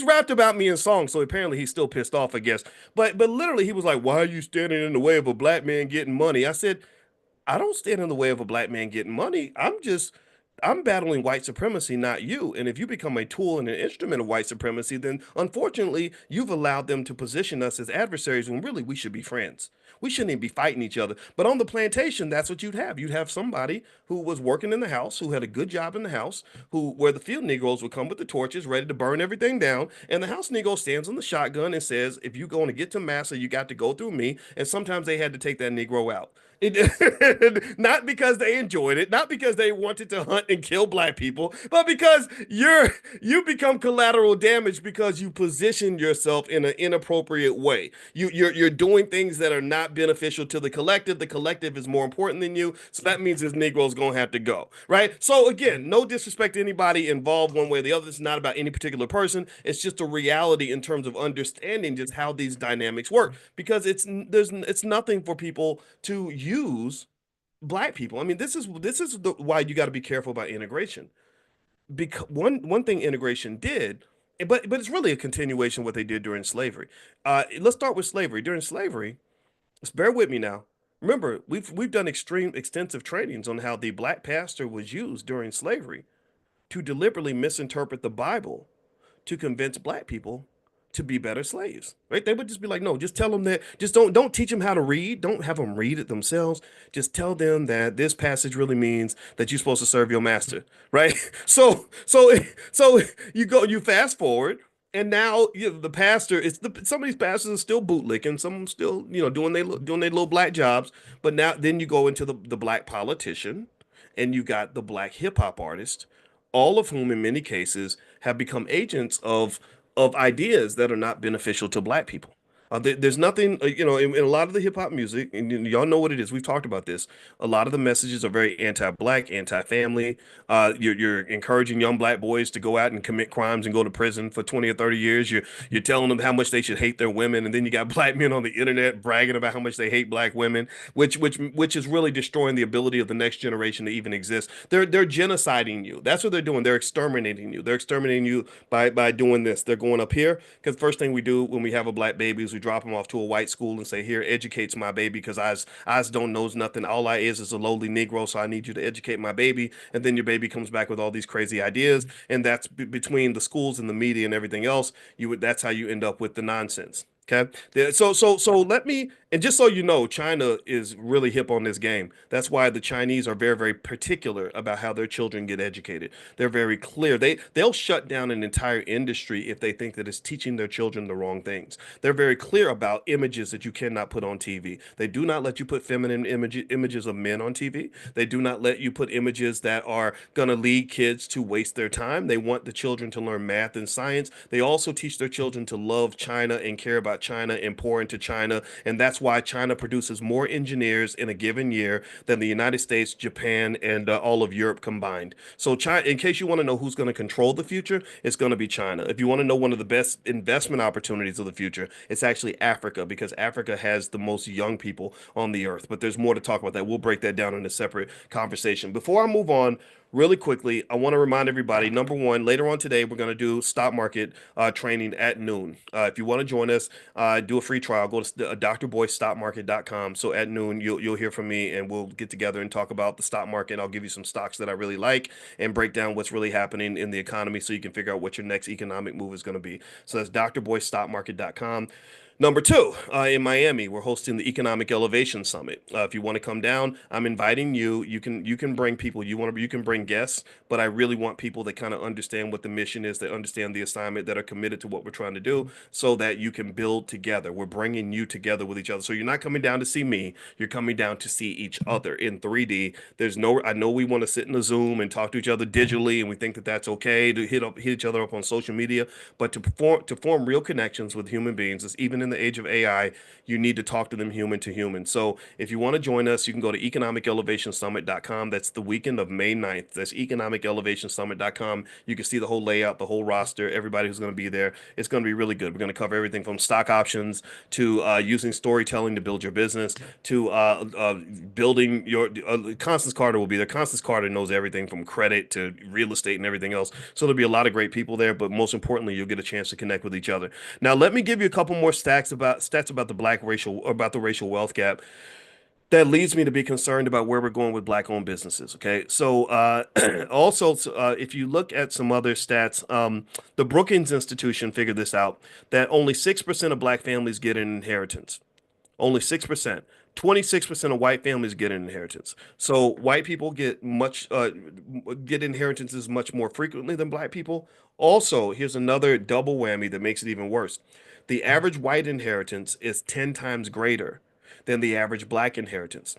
S1: rapped about me in songs, so apparently he's still pissed off, I guess. But literally he was like, "Why are you standing in the way of a black man getting money?" I said, I don't stand in the way of a black man getting money. I'm battling white supremacy, not you. And if you become a tool and an instrument of white supremacy, then unfortunately, you've allowed them to position us as adversaries when really we should be friends. We shouldn't even be fighting each other. But on the plantation, that's what you'd have. You'd have somebody who was working in the house, who had a good job in the house, who where the field Negroes would come with the torches, ready to burn everything down. And the house Negro stands on the shotgun and says, if you're going to get to massa, you got to go through me. And sometimes they had to take that Negro out. Not because they enjoyed it, not because they wanted to hunt and kill black people, but because you become collateral damage because you position yourself in an inappropriate way. You're doing things that are not beneficial to the collective. The collective is more important than you, so that means this Negro's gonna have to go, right? So again, no disrespect to anybody involved one way or the other. It's not about any particular person. It's just a reality in terms of understanding just how these dynamics work. Because it's nothing for people to use black people. I mean, this is why you got to be careful about integration. Because one thing integration did, but it's really a continuation of what they did during slavery. Let's start with slavery. During slavery, just bear with me now. Remember, we've done extensive trainings on how the black pastor was used during slavery to deliberately misinterpret the Bible to convince black people to be better slaves, right? They would just be like, no, just tell them that, just don't teach them how to read. Don't have them read it themselves. Just tell them that this passage really means that you're supposed to serve your master, right? So you fast forward, and now the pastor, some of these pastors are still bootlicking, some of them still, doing their little black jobs. But now then you go into the black politician, and you got the black hip hop artist, all of whom in many cases have become agents of ideas that are not beneficial to black people. There's nothing, in a lot of the hip hop music, and y'all know what it is. We've talked about this. A lot of the messages are very anti-black, anti-family. You're encouraging young black boys to go out and commit crimes and go to prison for 20 or 30 years. You're telling them how much they should hate their women, and then you got black men on the internet bragging about how much they hate black women, which is really destroying the ability of the next generation to even exist. They're genociding you. That's what they're doing. They're exterminating you. They're exterminating you by doing this. They're going up here because first thing we do when we have a black baby is we drop them off to a white school and say, "Here, educates my baby because I don't knows nothing. All I is a lowly Negro, so I need you to educate my baby." And then your baby comes back with all these crazy ideas, and that's between the schools and the media and everything else. That's how you end up with the nonsense. Okay. So let me, and just so you know, China is really hip on this game. That's why the Chinese are very, very particular about how their children get educated. They're very clear. They'll shut down an entire industry if they think that it's teaching their children the wrong things. They're very clear about images that you cannot put on TV. They do not let you put feminine images of men on TV. They do not let you put images that are going to lead kids to waste their time. They want the children to learn math and science. They also teach their children to love China and care about China and pour into China. And that's why China produces more engineers in a given year than the United States, Japan, and all of Europe combined. So China, in case you want to know who's going to control the future, it's going to be China. If you want to know one of the best investment opportunities of the future, it's actually Africa because Africa has the most young people on the earth. But there's more to talk about that. We'll break that down in a separate conversation. Before I move on, really quickly, I want to remind everybody, number one, later on today, we're going to do stock market training at noon. If you want to join us, do a free trial, go to drboystockmarket.com. So at noon, you'll hear from me and we'll get together and talk about the stock market. I'll give you some stocks that I really like and break down what's really happening in the economy so you can figure out what your next economic move is going to be. So that's drboystockmarket.com. Number two, in Miami, we're hosting the Economic Elevation Summit. If you want to come down, I'm inviting you. You can bring people. You can bring guests, but I really want people that kind of understand what the mission is, that understand the assignment, that are committed to what we're trying to do, so that you can build together. We're bringing you together with each other. So you're not coming down to see me. You're coming down to see each other in 3D. I know we want to sit in a Zoom and talk to each other digitally, and we think that that's okay to hit each other up on social media, but to form real connections with human beings, is even in the age of AI, you need to talk to them human to human. So if you want to join us, you can go to economicelevationsummit.com. That's the weekend of May 9th. That's economicelevationsummit.com. You can see the whole layout, the whole roster, everybody who's going to be there. It's going to be really good. We're going to cover everything from stock options to using storytelling to build your business to building your Constance Carter will be there. Constance Carter knows everything from credit to real estate and everything else. So there'll be a lot of great people there, but most importantly, you'll get a chance to connect with each other. Now, let me give you a couple more stats about the racial wealth gap that leads me to be concerned about where we're going with black-owned businesses. Okay, so also, if you look at some other stats, the Brookings Institution figured this out that only 6% of black families get an inheritance. Only 6%. 26% of white families get an inheritance. So white people get inheritances much more frequently than black people. Also, here's another double whammy that makes it even worse. The average white inheritance is 10 times greater than the average black inheritance.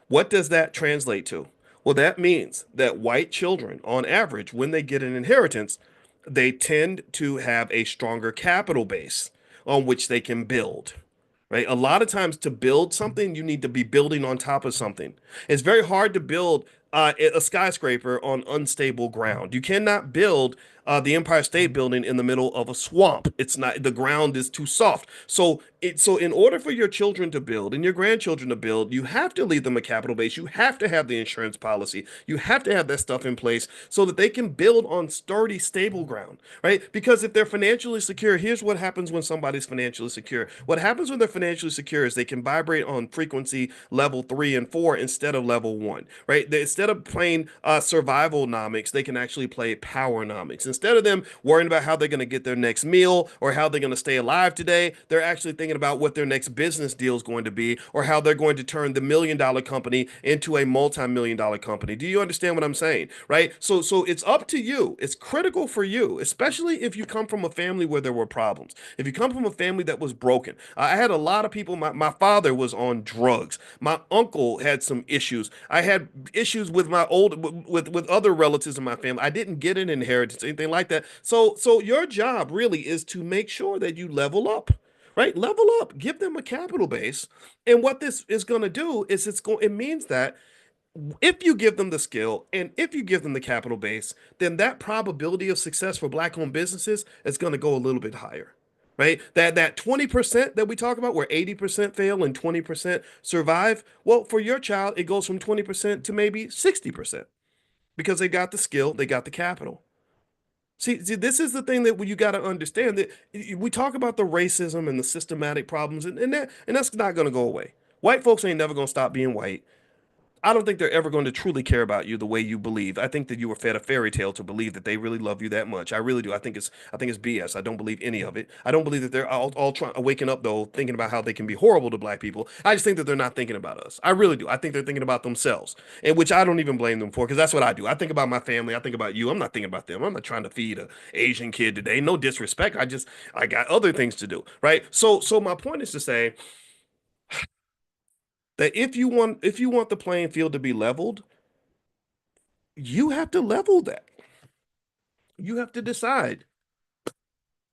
S1: What does that translate to? Well, that means that white children, on average, when they get an inheritance, they tend to have a stronger capital base on which they can build. Right? A lot of times to build something, you need to be building on top of something. It's very hard to build a skyscraper on unstable ground. You cannot build the Empire State Building in the middle of a swamp. It's not, the ground is too soft. So in order for your children to build and your grandchildren to build, you have to leave them a capital base. You have to have the insurance policy. You have to have that stuff in place so that they can build on sturdy, stable ground, right? Because if they're financially secure, here's what happens when somebody's financially secure. What happens when they're financially secure is they can vibrate on frequency level 3 and 4 instead of level 1, right? Instead of playing survival nomics, they can actually play power nomics. Instead of them worrying about how they're going to get their next meal or how they're going to stay alive today, they're actually thinking about what their next business deal is going to be or how they're going to turn the $1 million company into a multi-million-dollar company. Do you understand what I'm saying? Right? So it's up to you. It's critical for you, especially if you come from a family where there were problems. If you come from a family that was broken. I had a lot of people, my father was on drugs. My uncle had some issues. I had issues with with other relatives in my family. I didn't get an inheritance, anything like that. So your job really is to make sure that you level up. right? Level up, give them a capital base. And what this is going to do is it means that if you give them the skill and if you give them the capital base, then that probability of success for black owned businesses is going to go a little bit higher. Right? That 20% that we talk about where 80% fail and 20% survive, well, for your child, it goes from 20% to maybe 60% because they got the skill, they got the capital. See, this is the thing that you got to understand that we talk about the racism and the systematic problems, and that's not going to go away. White folks ain't never going to stop being white. I don't think they're ever going to truly care about you the way you believe. I think that you were fed a fairy tale to believe that they really love you that much. I really do. I think it's BS. I don't believe any of it. I don't believe that they're all trying waking up though, thinking about how they can be horrible to black people. I just think that they're not thinking about us. I really do. I think they're thinking about themselves, and which I don't even blame them for because that's what I do. I think about my family. I think about you. I'm not thinking about them. I'm not trying to feed a Asian kid today. No disrespect. I got other things to do. Right. So my point is to say that if you want the playing field to be leveled, you have to level that. You have to decide,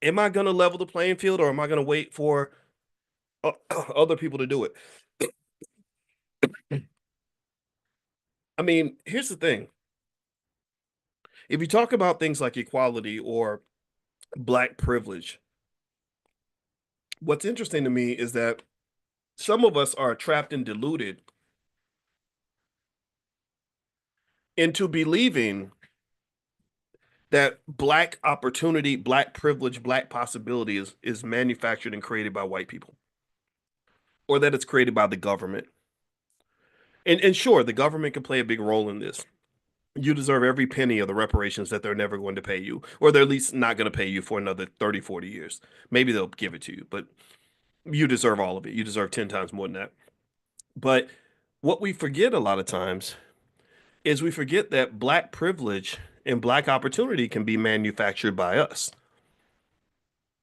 S1: am I going to level the playing field or am I going to wait for other people to do it? I mean, here's the thing. If you talk about things like equality or black privilege, what's interesting to me is that some of us are trapped and deluded into believing that black opportunity, black privilege, black possibility is manufactured and created by white people, or that it's created by the government. And sure, the government can play a big role in this. You deserve every penny of the reparations that they're never going to pay you, or they're at least not going to pay you for another 30, 40 years. Maybe they'll give it to you, but you deserve all of it. You deserve 10 times more than that. But what we forget a lot of times is we forget that black privilege and black opportunity can be manufactured by us.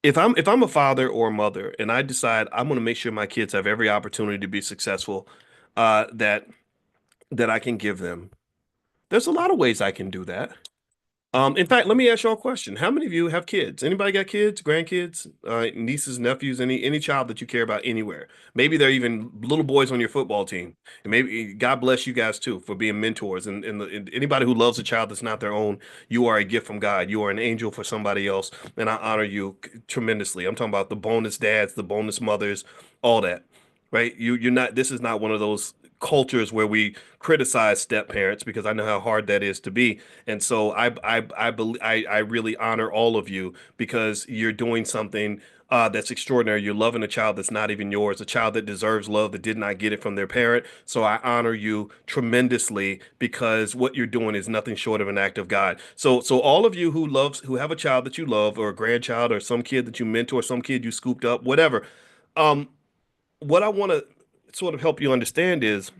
S1: If I'm a father or a mother and I decide I'm going to make sure my kids have every opportunity to be successful, that I can give them, there's a lot of ways I can do that. In fact, let me ask y'all a question. How many of you have kids? Anybody got kids, grandkids, nieces, nephews, any child that you care about anywhere? Maybe they're even little boys on your football team. And maybe God bless you guys too for being mentors. And anybody who loves a child that's not their own, you are a gift from God. You are an angel for somebody else, and I honor you tremendously. I'm talking about the bonus dads, the bonus mothers, all that. Right? You're not. This is not one of those cultures where we criticize step parents because I know how hard that is to be. And so I really honor all of you because you're doing something that's extraordinary. You're loving a child that's not even yours, a child that deserves love that did not get it from their parent. So I honor you tremendously because what you're doing is nothing short of an act of God. So all of you who have a child that you love or a grandchild or some kid that you mentor, some kid you scooped up, whatever. Um, what I want to sort of help you understand is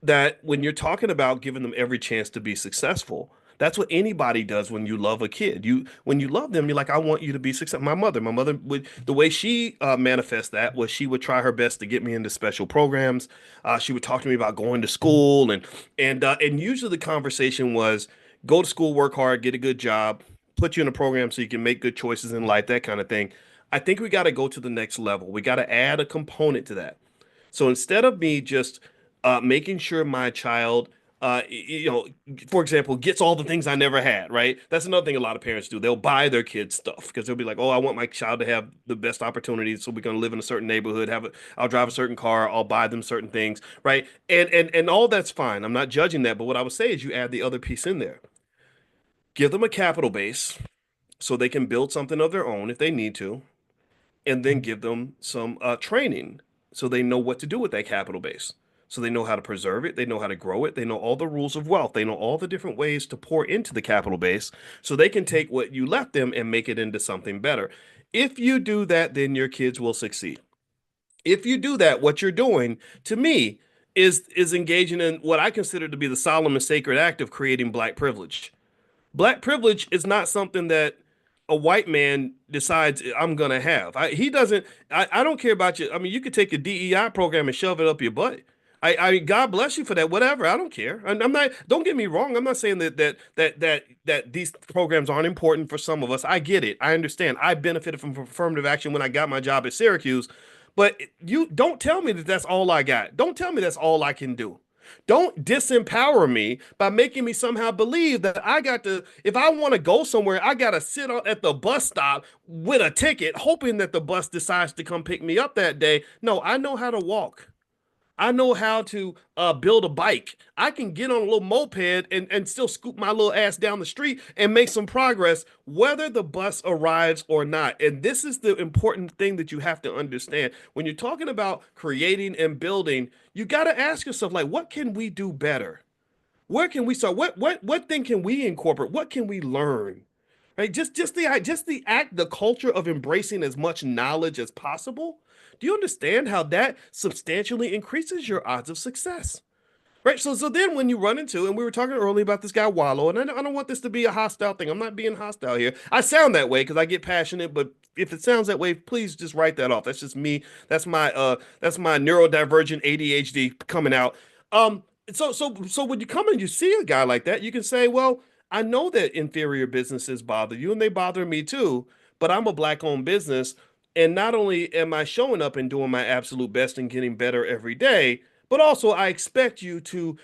S1: that when you're talking about giving them every chance to be successful, that's what anybody does when you love a kid. When you love them, you're like, I want you to be successful. My mother would, the way she manifests that was she would try her best to get me into special programs. She would talk to me about going to school, and usually the conversation was go to school, work hard, get a good job, put you in a program so you can make good choices in life, that kind of thing. I think we got to go to the next level. We got to add a component to that. So instead of me just making sure my child, for example, gets all the things I never had, right? That's another thing a lot of parents do. They'll buy their kids stuff because they'll be like, "Oh, I want my child to have the best opportunities, so we're going to live in a certain neighborhood. I'll drive a certain car. I'll buy them certain things, right?" And all that's fine. I'm not judging that, but what I would say is you add the other piece in there. Give them a capital base so they can build something of their own if they need to, and then give them some training so they know what to do with that capital base. So they know how to preserve it, they know how to grow it, they know all the rules of wealth, they know all the different ways to pour into the capital base so they can take what you left them and make it into something better. If you do that, then your kids will succeed. If you do that, what you're doing to me is engaging in what I consider to be the solemn and sacred act of creating black privilege. Black privilege is not something that a white man decides I'm gonna have. He doesn't. I don't care about you. I mean, you could take a DEI program and shove it up your butt. God bless you for that. Whatever. I don't care. I'm not. Don't get me wrong. I'm not saying that these programs aren't important for some of us. I get it. I understand. I benefited from affirmative action when I got my job at Syracuse, but you don't tell me that that's all I got. Don't tell me that's all I can do. Don't disempower me by making me somehow believe that I got to, if I want to go somewhere, I got to sit at the bus stop with a ticket, hoping that the bus decides to come pick me up that day. No, I know how to walk. I know how to build a bike. I can get on a little moped and still scoop my little ass down the street and make some progress, whether the bus arrives or not. And this is the important thing that you have to understand. When you're talking about creating and building, you got to ask yourself, like, what can we do better? Where can we start? What thing can we incorporate? What can we learn? Right? Just the act, the culture of embracing as much knowledge as possible. Do you understand how that substantially increases your odds of success? Right. So then when you run into, and we were talking earlier about this guy Wallo, and I don't want this to be a hostile thing. I'm not being hostile here. I sound that way because I get passionate, but if it sounds that way, please just write that off. That's just me. That's my neurodivergent ADHD coming out. So when you come and you see a guy like that, you can say, well, I know that inferior businesses bother you, and they bother me too, but I'm a black owned business. And not only am I showing up and doing my absolute best and getting better every day, but also I expect you to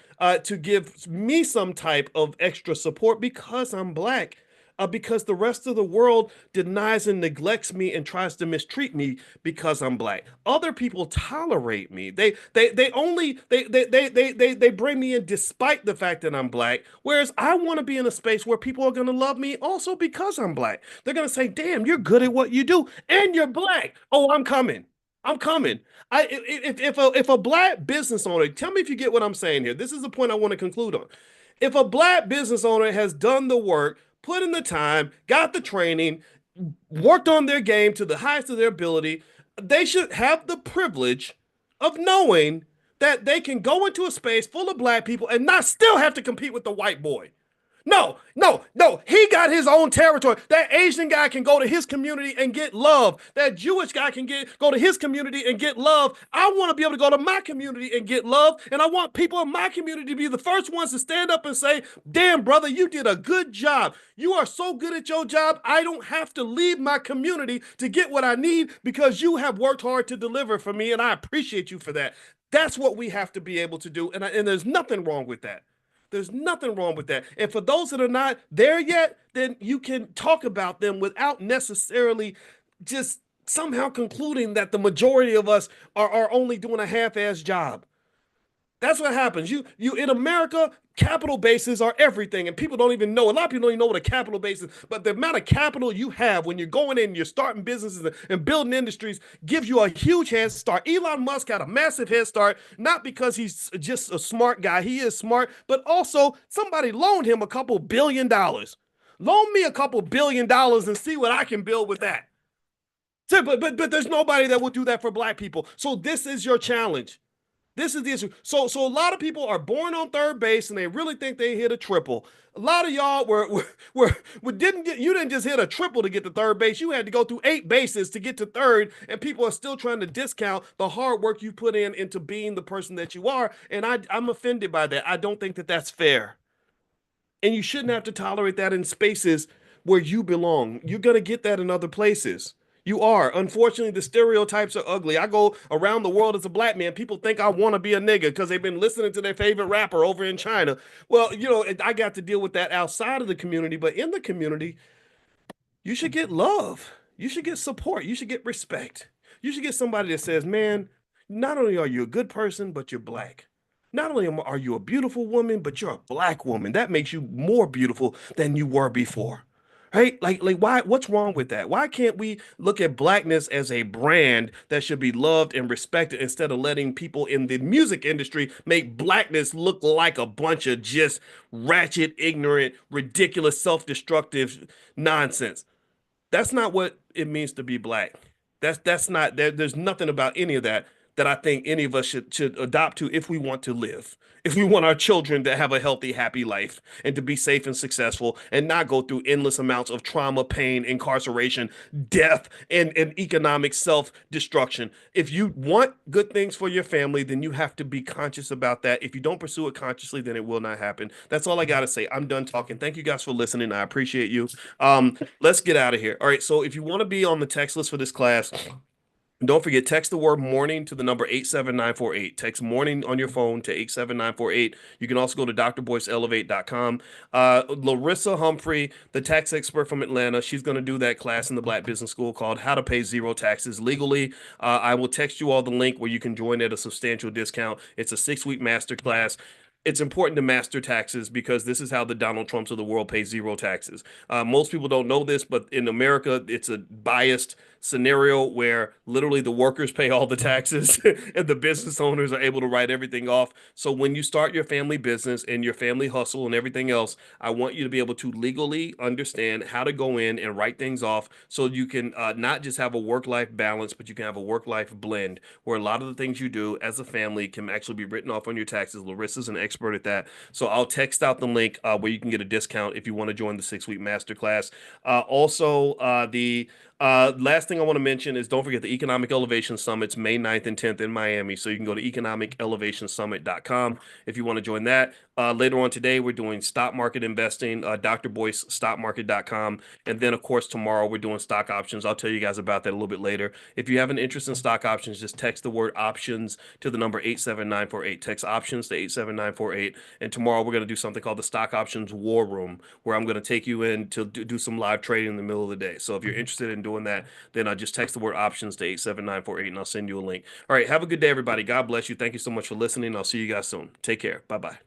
S1: give me some type of extra support because I'm black. Because the rest of the world denies and neglects me and tries to mistreat me because I'm black. Other people tolerate me. They bring me in despite the fact that I'm black. Whereas I want to be in a space where people are going to love me also because I'm black. They're going to say, "Damn, you're good at what you do, and you're black. Oh, I'm coming. I'm coming." If a black business owner, tell me if you get what I'm saying here. This is the point I want to conclude on. If a black business owner has done the work, put in the time, got the training, worked on their game to the highest of their ability, they should have the privilege of knowing that they can go into a space full of black people and not still have to compete with the white boy. No, no, no. He got his own territory. That Asian guy can go to his community and get love. That Jewish guy can go to his community and get love. I want to be able to go to my community and get love. And I want people in my community to be the first ones to stand up and say, "Damn, brother, you did a good job. You are so good at your job. I don't have to leave my community to get what I need because you have worked hard to deliver for me. And I appreciate you for that." That's what we have to be able to do. And there's nothing wrong with that. There's nothing wrong with that. And for those that are not there yet, then you can talk about them without necessarily just somehow concluding that the majority of us are only doing a half-ass job. That's what happens. You in America, capital bases are everything, and people don't even know. A lot of people don't even know what a capital base is. But the amount of capital you have when you're going in, you're starting businesses and building industries, gives you a huge head start. Elon Musk had a massive head start, not because he's just a smart guy. He is smart, but also somebody loaned him a couple $1 billion. Loan me a couple $1 billion and see what I can build with that. So, but there's nobody that will do that for black people. So this is your challenge. This is the issue. So a lot of people are born on third base and they really think they hit a triple. A lot of y'all you didn't just hit a triple to get to third base. You had to go through 8 bases to get to third, and people are still trying to discount the hard work you put in into being the person that you are. And I'm offended by that. I don't think that that's fair. And you shouldn't have to tolerate that in spaces where you belong. You're gonna get that in other places. You are. Unfortunately, the stereotypes are ugly. I go around the world as a black man. People think I want to be a nigga because they've been listening to their favorite rapper over in China. Well, I got to deal with that outside of the community, but in the community, you should get love. You should get support. You should get respect. You should get somebody that says, "Man, not only are you a good person, but you're black. Not only are you a beautiful woman, but you're a black woman. That makes you more beautiful than you were before." Right? Like why, what's wrong with that? Why can't we look at blackness as a brand that should be loved and respected instead of letting people in the music industry make blackness look like a bunch of just ratchet, ignorant, ridiculous, self-destructive nonsense? That's not what it means to be black. That's not there's nothing about any of that that I think any of us should adopt to if we want to live. If we want our children to have a healthy, happy life and to be safe and successful and not go through endless amounts of trauma, pain, incarceration, death, and economic self-destruction. If you want good things for your family, then you have to be conscious about that. If you don't pursue it consciously, then it will not happen. That's all I got to say. I'm done talking. Thank you guys for listening. I appreciate you. Let's get out of here. All right. So if you want to be on the text list for this class, don't forget, text the word morning to the number 87948. Text morning on your phone to 87948. You can also go to drboyceelevate.com. Larissa Humphrey, the tax expert from Atlanta, she's going to do that class in the Black Business School called How to Pay Zero Taxes Legally. I will text you all the link where you can join at a substantial discount. It's a 6-week master class. It's important to master taxes because this is how the Donald Trumps of the world pay zero taxes. Most people don't know this, but in America, it's a biased scenario where literally the workers pay all the taxes and the business owners are able to write everything off. So when you start your family business and your family hustle and everything else, I want you to be able to legally understand how to go in and write things off so you can not just have a work-life balance, but you can have a work-life blend where a lot of the things you do as a family can actually be written off on your taxes. Larissa's an expert at that. So I'll text out the link where you can get a discount if you want to join the 6-week masterclass. The last thing I want to mention is don't forget the Economic Elevation Summit's May 9th and 10th in Miami. So you can go to economicelevationsummit.com if you want to join that. Later on today, we're doing stock market investing, drboycestockmarket.com. And then, of course, tomorrow we're doing stock options. I'll tell you guys about that a little bit later. If you have an interest in stock options, just text the word options to the number 87948. Text options to 87948. And tomorrow we're going to do something called the Stock Options War Room, where I'm going to take you in to do some live trading in the middle of the day. So if you're interested in doing that, then just text the word options to 87948 and I'll send you a link. All right. Have a good day, everybody. God bless you. Thank you so much for listening. I'll see you guys soon. Take care. Bye-bye.